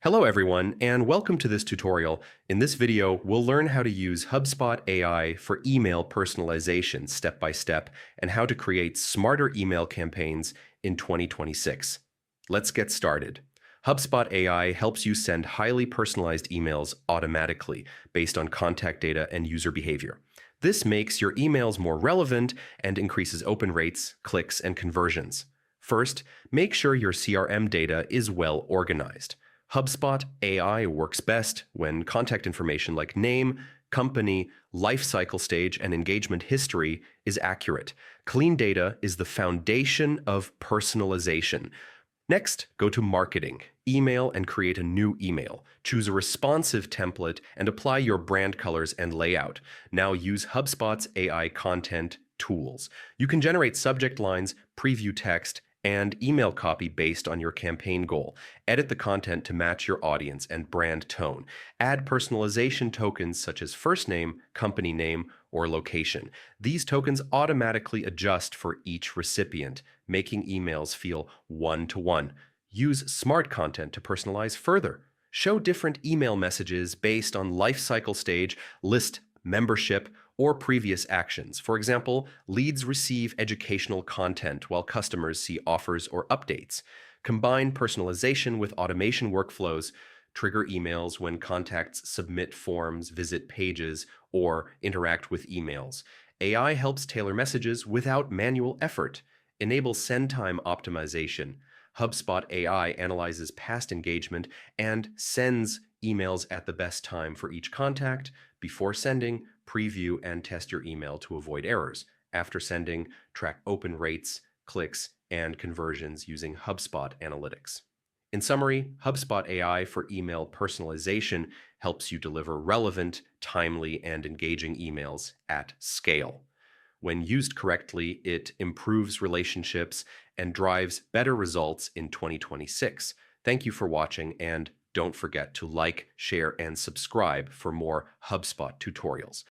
Hello everyone, and welcome to this tutorial. In this video, we'll learn how to use HubSpot AI for email personalization step by step and how to create smarter email campaigns in 2026. Let's get started. HubSpot AI helps you send highly personalized emails automatically based on contact data and user behavior. This makes your emails more relevant and increases open rates, clicks, and conversions. First, make sure your CRM data is well organized. HubSpot AI works best when contact information like name, company, life cycle stage, and engagement history is accurate. Clean data is the foundation of personalization. Next, go to Marketing, Email, and create a new email. Choose a responsive template and apply your brand colors and layout. Now use HubSpot's AI content tools. You can generate subject lines, preview text, and email copy based on your campaign goal. Edit the content to match your audience and brand tone. Add personalization tokens such as first name, company name, or location. These tokens automatically adjust for each recipient, making emails feel one-to-one. Use smart content to personalize further. Show different email messages based on life cycle stage, list membership, or previous actions. For example, leads receive educational content while customers see offers or updates. Combine personalization with automation workflows. Trigger emails when contacts submit forms, visit pages, or interact with emails. AI helps tailor messages without manual effort. Enable send time optimization. HubSpot AI analyzes past engagement and sends emails at the best time for each contact. Before sending, preview and test your email to avoid errors. After sending, track open rates, clicks, and conversions using HubSpot Analytics. In summary, HubSpot AI for email personalization helps you deliver relevant, timely, and engaging emails at scale. When used correctly, it improves relationships and drives better results in 2026. Thank you for watching, and don't forget to like, share, and subscribe for more HubSpot tutorials.